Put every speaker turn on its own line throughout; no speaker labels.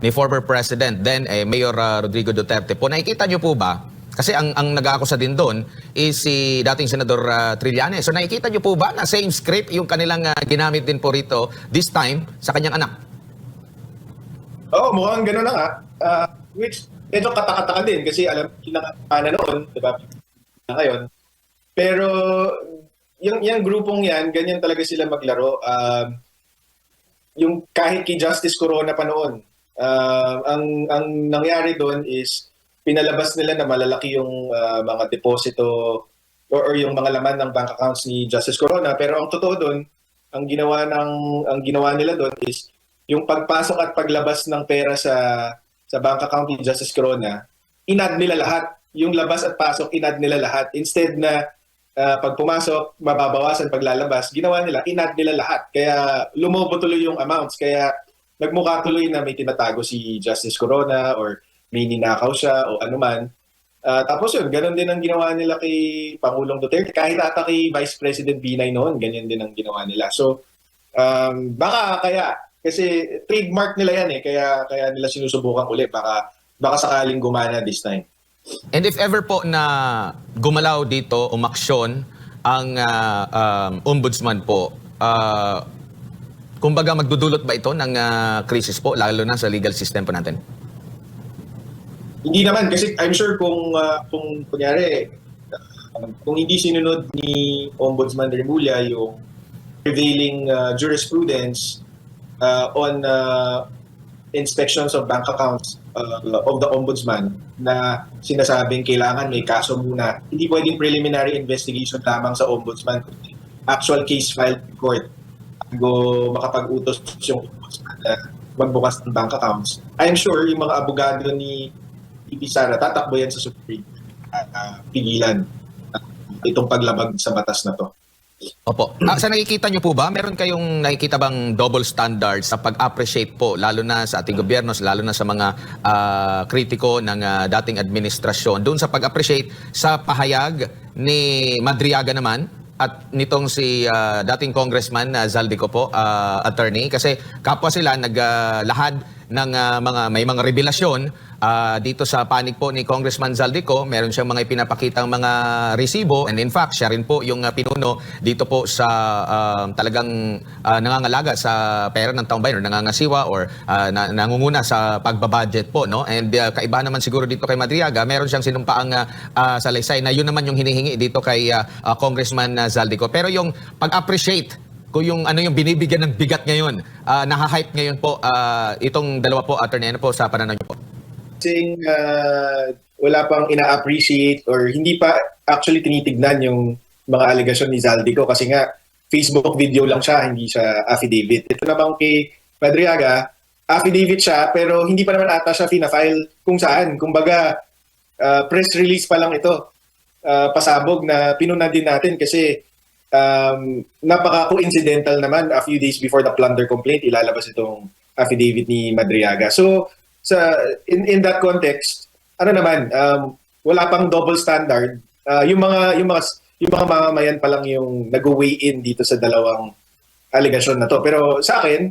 ni former President, then Mayor Rodrigo Duterte po. Nakikita niyo po ba? Kasi ang nag-aakusa din doon is si dating Senador Trillanes. So nakikita niyo po ba na same script yung kanilang ginamit din po rito this time sa kanyang anak?
Oo, mukhang gano'n na nga. Which medyo katakataka din kasi alam kinakana noon, di ba? Ngayon. Pero yung grupong yan, ganyan talaga sila maglaro. Yung kahit kay Justice Corona pa noon, ang nangyari doon is pinalabas nila na malalaki yung mga deposito or yung mga laman ng bank accounts ni Justice Corona. Pero ang totoo doon, ang ginawa nila doon is yung pagpasok at paglabas ng pera sa bank account ni Justice Corona, inad nila lahat. Yung labas at pasok, inad nila lahat. Instead na pag pumasok, mababawasan paglalabas, ginawa nila, inad nila lahat. Kaya lumobo tuloy yung amounts. Kaya nagmukha tuloy na may tinatago si Justice Corona or may ninakaw siya o anuman. Tapos yun, ganun din ang ginawa nila kay Pangulong Duterte. Kahit ata kay Vice President Binay noon, ganyan din ang ginawa nila. So, baka kaya, kasi trademark nila yan kaya nila sinusubukan ulit. Baka sakaling gumana this time.
And if ever po na gumalaw dito, umaksyon ang ombudsman po, kumbaga magdudulot ba ito ng krisis po, lalo na sa legal system po natin?
Hindi naman kasi I'm sure kung kunyari kung hindi sinunod ni Ombudsman Remulla yung prevailing jurisprudence on inspections of bank accounts of the Ombudsman na sinasabing kailangan may kaso muna. Hindi pwedeng preliminary investigation lamang sa Ombudsman. Actual case filed in court bago makapag-utos yung Ombudsman na magbukas ng bank accounts. I'm sure yung mga abogado ni Sara, tatakbo yan sa Supreme pigilan itong paglabag sa batas na to.
Opo. Sa nakikita nyo po ba, meron kayong nakikita bang double standard sa pag-appreciate po, lalo na sa ating gobyerno, lalo na sa mga kritiko ng dating administrasyon, doon sa pag-appreciate sa pahayag ni Madriaga naman at nitong si dating Congressman Zaldico po, attorney, kasi kapwa sila naglahad ng may mga revelasyon dito sa panig po ni Congressman Zaldico. Meron siyang mga ipinapakitang mga resibo, and in fact siya rin po yung pinuno dito po sa talagang nangangalaga sa pera ng taong bayan or nangangasiwa or nangunguna sa pagbabudget po, no? And kaiba naman siguro dito kay Madriaga, meron siyang sinumpaang salaysay na yun naman yung hinihingi dito kay Congressman Zaldico. Pero yung pag-appreciate kung yung ano yung binibigyan ng bigat ngayon, nahahype ngayon po itong dalawa po, attorney, ano po sa pananaw niyo po?
Saying wala pang ina-appreciate or hindi pa actually tinitignan yung mga alegasyon ni Zaldico kasi nga Facebook video lang siya, hindi siya affidavit. Ito naman kay Madriaga, affidavit siya pero hindi pa naman ata siya fina-file kung saan. Kumbaga, press release pa lang ito. Pasabog na pinuna din natin kasi napaka-coincidental naman a few days before the plunder complaint, ilalabas itong affidavit ni Madriaga. So, in that context, ano naman, wala pang double standard. Yung mga mamamayan pa lang yung nag-weigh in dito sa dalawang allegation na to. Pero sa akin,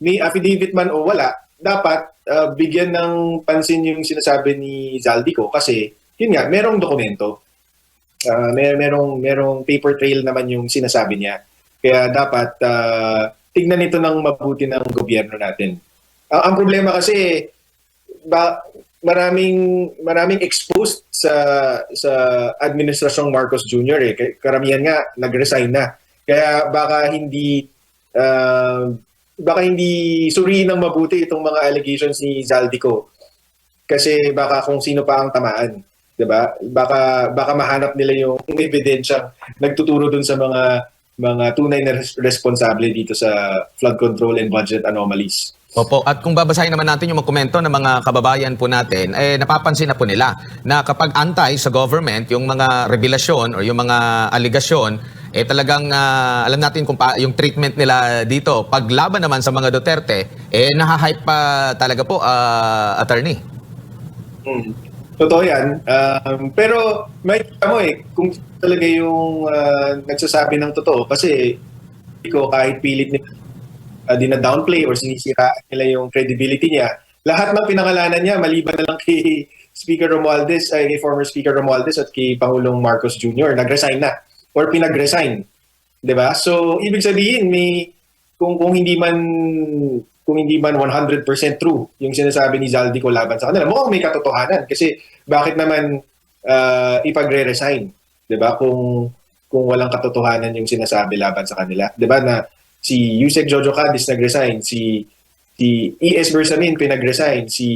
may affidavit man o wala, dapat bigyan ng pansin yung sinasabi ni Zaldico kasi yun nga, merong dokumento. Merong paper trail naman yung sinasabi niya. Kaya dapat tignan ito ng mabuti ng gobyerno natin. Ang problema kasi maraming exposed sa administrasyong Marcos Jr. Karamihan nga nag-resign na. Kaya baka hindi suriin ng mabuti itong mga allegations ni Zaldico. Kasi baka kung sino pa ang tamaan, 'di ba? Baka mahanap nila yung ebidensya nagtuturo dun sa mga tunay na responsable dito sa flood control and budget anomalies.
Opo, at kung babasahin naman natin yung mga komento ng mga kababayan po natin, napapansin na po nila na kapag antay sa government, yung mga revelasyon o yung mga aligasyon, talagang alam natin kung yung treatment nila dito. Paglaban naman sa mga Duterte, nahahype pa talaga po, attorney.
Totoo yan. Pero may kita mo kung talaga yung nagsasabi ng totoo kasi kahit pilit nila dina-downplay or sinisira nila yung credibility niya. Lahat ng pinangalanan niya, maliban na lang kay Speaker Romualdez, kay former Speaker Romualdez at kay Pangulong Marcos Jr., nag-resign na or pinag-resign. 'Di ba? So, ibig sabihin, may kung hindi man 100% true yung sinasabi ni Zaldico laban sa kanila, mukhang may katotohanan kasi bakit naman ipagre-resign, 'di ba? Kung walang katotohanan yung sinasabi laban sa kanila, 'di ba? Na si Yusek Jojo Cadiz nag-resign, si E.S. Bersamin pinag-resign, si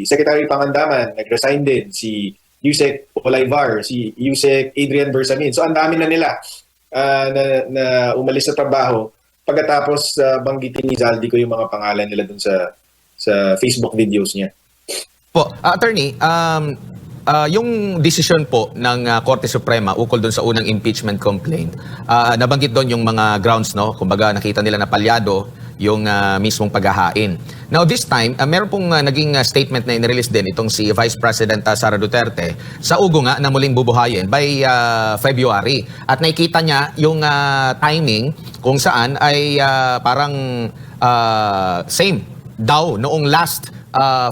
Secretary Pangandaman nag-resign din, si Yusek Olayvar, si Yusek Adrian Bersamin. So ang dami na nila na umalis sa trabaho pagkatapos banggitin ni Zaldico yung mga pangalan nila dun sa Facebook videos niya.
Po, attorney, yung desisyon po ng Korte Suprema ukol doon sa unang impeachment complaint, nabanggit doon yung mga grounds, no? Kumbaga nakita nila na palyado yung mismong paghahain. Now this time, meron pong naging statement na inirelease din itong si Vice President Sara Duterte sa ugo nga na muling bubuhayin by February. At nakikita niya yung timing kung saan ay parang same daw noong last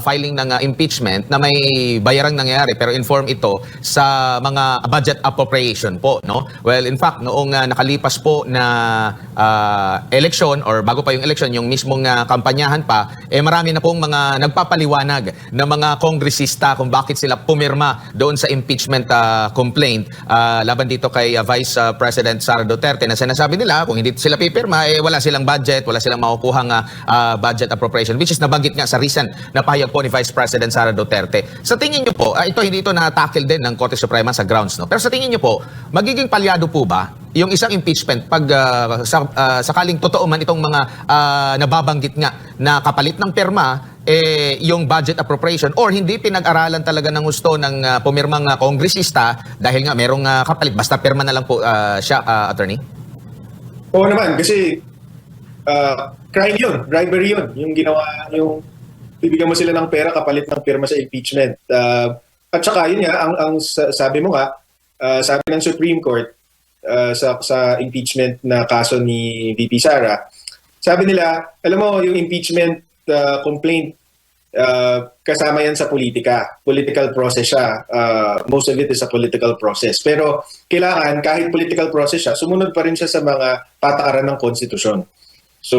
filing ng impeachment na may bayarang nangyayari pero inform ito sa mga budget appropriation po, no? Well, in fact, noong nakalipas po na election or bago pa yung election, yung mismong kampanyahan pa, marami na pong mga nagpapaliwanag na mga kongresista kung bakit sila pumirma doon sa impeachment complaint laban dito kay Vice President Sara Duterte na sinasabi nila kung hindi sila pipirma, wala silang budget, wala silang makukuhang budget appropriation, which is nabanggit nga sa recent na pahayag po ni Vice President Sara Duterte. Sa tingin niyo po, hindi ito na-tackle din ng Korte Suprema sa grounds, no? Pero sa tingin niyo po, magiging palyado po ba yung isang impeachment pag sakaling totoo man itong mga nababanggit nga na kapalit ng perma, yung budget appropriation or hindi pinag-aralan talaga ng gusto ng pumirmang kongresista dahil nga merong kapalit, basta perma na lang po siya, attorney?
Oo naman, kasi crime yun, bribery yun, yung ginawa, yung bibigyan mo sila ng pera kapalit ng pirma sa impeachment. At saka yun nga, ang sabi mo nga, sabi ng Supreme Court sa impeachment na kaso ni VP Sara, sabi nila, alam mo, yung impeachment complaint, kasama yan sa politika. Political process siya. Most of it is a political process. Pero kailangan, kahit political process siya, sumunod pa rin siya sa mga patakaran ng konstitusyon. So,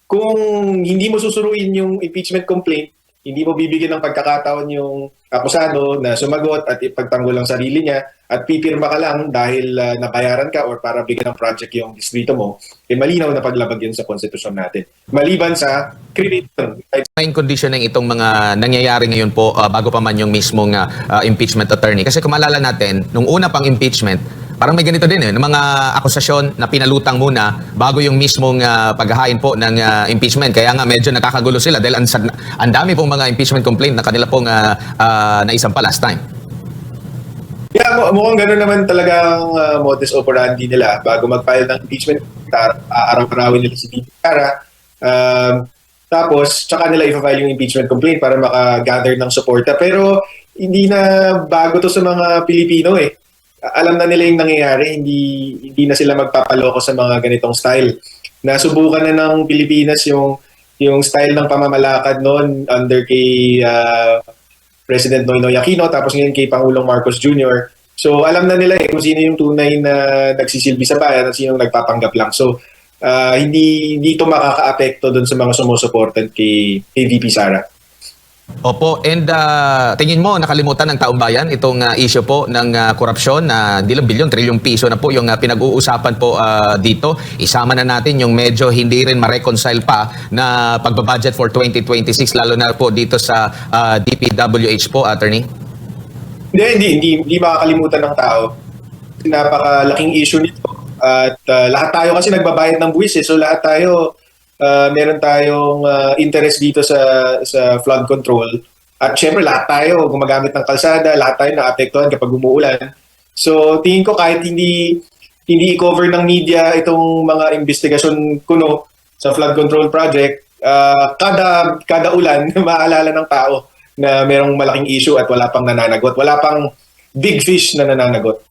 kung hindi mo susuruin yung impeachment complaint, hindi mo bibigyan ng pagkakataon yung akusado na sumagot at ipagtanggol ang sarili niya at pipirma ka lang dahil nabayaran ka or para bigyan ng project yung distrito mo, malinaw na paglabag yun sa konstitusyon natin. Maliban sa criminal.
Main conditioning itong mga nangyayari ngayon po bago pa man yung mismong impeachment, attorney. Kasi kung maalala natin, nung una pang impeachment, parang may ganito din ng mga akusasyon na pinalutang muna bago yung mismong paghahain po ng impeachment. Kaya nga medyo nakakagulo sila dahil ang dami pong mga impeachment complaint na kanila pong naisampa last time.
Yeah, mukhang gano'n naman talagang modus operandi nila bago mag-file ng impeachment. Araw-arawin nila si VP Sara. Tapos, tsaka nila i-file yung impeachment complaint para maka-gather ng suporta. Pero hindi na bago to sa mga Pilipino alam na nila yung nangyayari, hindi na sila magpapaloko sa mga ganitong style. Nasubukan na ng Pilipinas yung style ng pamamalakad noon under kay President Noynoy Aquino, tapos ngayon kay Pangulong Marcos Jr. So alam na nila kung sino yung tunay na nagsisilbi sa bayan at sino yung nagpapanggap lang. So hindi ito makaka-apekto doon sa mga sumusuportan kay VP Sara.
Opo, and tingin mo nakalimutan ng taong bayan itong issue po ng korupsyon na di lang bilyon, trilyong piso na po yung pinag-uusapan po dito. Isama na natin yung medyo hindi rin ma-reconcile pa na pagbabudget for 2026 lalo na po dito sa DPWH po, attorney.
Hindi makakalimutan ng tao. Napakalaking issue nito. At lahat tayo kasi nagbabayad ng buwis so lahat tayo meron tayong interest dito sa flood control. At syempre lahat tayo gumagamit ng kalsada, lahat tayo naapektuhan kapag umuulan. So tingin ko kahit hindi i-cover ng media itong mga investigasyon kuno sa flood control project, kada ulan maaalala ng tao na merong malaking issue at wala pang nananagot, wala pang big fish na nananagot.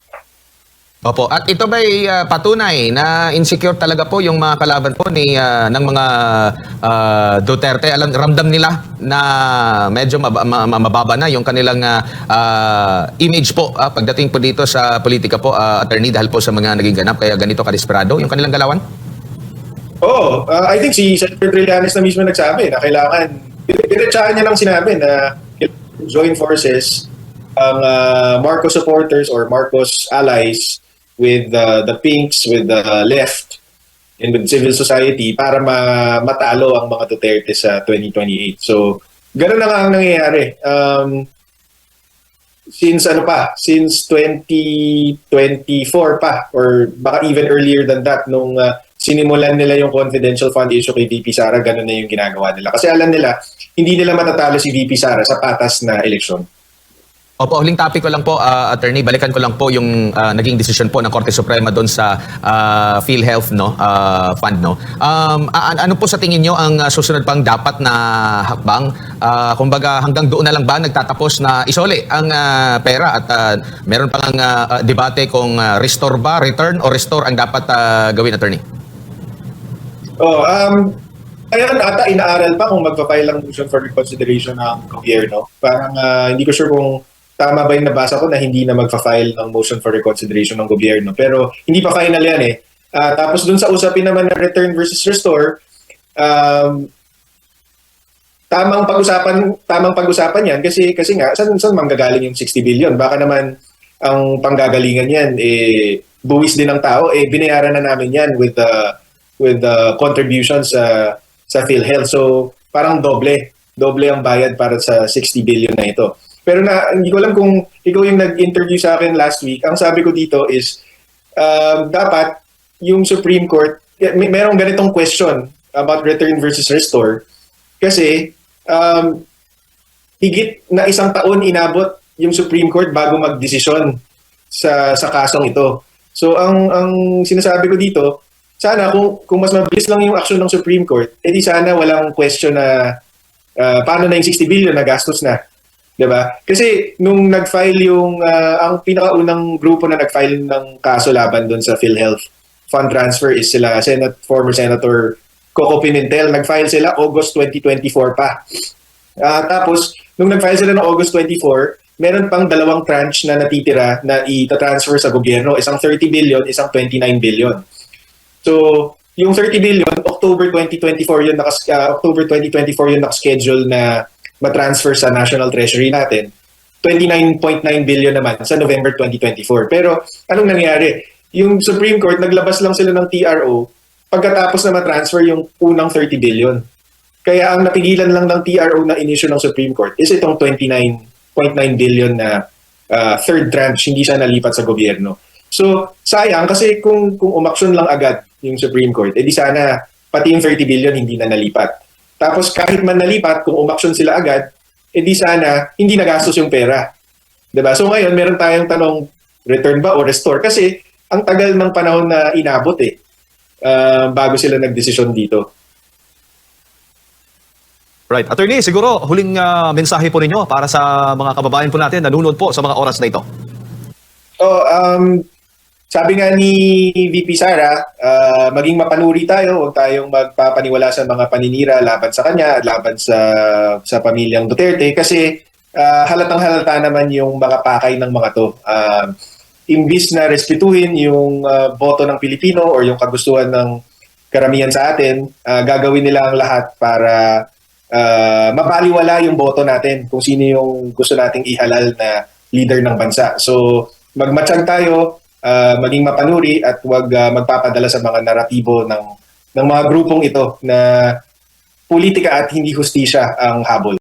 Opo, at ito ba'y patunay na insecure talaga po yung mga kalaban po ng mga Duterte? Ramdam nila na medyo mababa na yung kanilang image po pagdating po dito sa politika po, attorney, dahil po sa mga naging ganap, kaya ganito kadesperado yung kanilang galawan?
Oo, I think si Senator Trillanes na mismo nagsabi na kailangan, diretsahan niya lang sinabi na join forces ang Marcos supporters or Marcos allies with the Pinks, with the left, and with civil society para matalo ang mga Duterte sa 2028. So, gano'n na nga ang nangyayari. Since 2024 pa, or baka even earlier than that, nung sinimulan nila yung confidential fund issue kay VP Sara, gano'n na yung ginagawa nila. Kasi alam nila, hindi nila matatalo si VP Sara sa patas na eleksyon.
Opo, huling topic ko lang po, attorney, balikan ko lang po yung naging desisyon po ng Korte Suprema doon sa PhilHealth fund. Ano po sa tingin nyo ang susunod pang dapat na hakbang? Kumbaga hanggang doon na lang ba nagtatapos na isole ang pera at meron pang debate kung restore ba, return o restore ang dapat gawin, attorney?
Ayan, ata inaaral pa kung magpa-file lang motion for reconsideration ng gobyerno. Parang hindi ko sure kung tama ba yung nabasa ko na hindi na magpa-file ng motion for reconsideration ng gobyerno. Pero hindi pa final yan eh. Tapos dun sa usapin naman na return versus restore, tamang pag-usapan yan kasi nga saan manggagaling yung 60 billion? Baka naman ang panggagalingan yan buwis din ng tao, binayaran na namin yan with the contributions sa PhilHealth. So parang doble ang bayad para sa 60 billion na ito. Pero hindi ko alam kung ikaw yung nag-interview sa akin last week. Ang sabi ko dito is dapat yung Supreme Court, merong ganitong question about return versus restore. Kasi higit na isang taon inabot yung Supreme Court bago magdesisyon sa kasong ito. So ang sinasabi ko dito, sana kung mas mabilis lang yung action ng Supreme Court, edi sana walang question na paano na yung 60 billion na gastos na. Diba? Kasi nung nag-file ang pinakaunang grupo na nag-file ng kaso laban doon sa PhilHealth fund transfer is sila former Senator Coco Pimentel. Nag-file sila August 2024 pa. Tapos, nung nag-file sila ng August 24, meron pang dalawang tranche na natitira na i-transfer sa gobyerno. Isang 30 billion, isang 29 billion. So, yung 30 billion, October 2024 yun nakaschedule na matransfer sa National Treasury natin. 29.9 billion naman sa November 2024. Pero anong nangyari? Yung Supreme Court, naglabas lang sila ng TRO pagkatapos na matransfer yung unang 30 billion. Kaya ang napigilan lang ng TRO na inisyu ng Supreme Court is itong 29.9 billion na third tranche, hindi siya nalipat sa gobyerno. So, sayang kasi kung umaksyon lang agad yung Supreme Court, edi sana pati yung 30 billion hindi na nalipat. Tapos kahit man nalipat, kung umaksyon sila agad, edi sana hindi nagastos yung pera. Diba? So ngayon, meron tayong tanong, return ba o restore? Kasi ang tagal ng panahon na inabot bago sila nagdesisyon dito.
Right. Attorney, siguro huling mensahe po ninyo para sa mga kababayan po natin nanonood po sa mga oras na ito.
Sabi nga ni VP Sara, maging mapanuri tayo, huwag tayong magpapaniwala sa mga paninira laban sa kanya, laban sa pamilyang Duterte kasi halatang-halata naman yung mga pakay ng mga to. Imbis na respetuhin yung boto ng Pilipino or yung kagustuhan ng karamihan sa atin, gagawin nila ang lahat para mapaliwala yung boto natin kung sino yung gusto nating ihalal na leader ng bansa. So magmatsyag tayo, maging mapanuri at huwag magpapadala sa mga naratibo ng mga grupong ito na politika at hindi hustisya ang habol.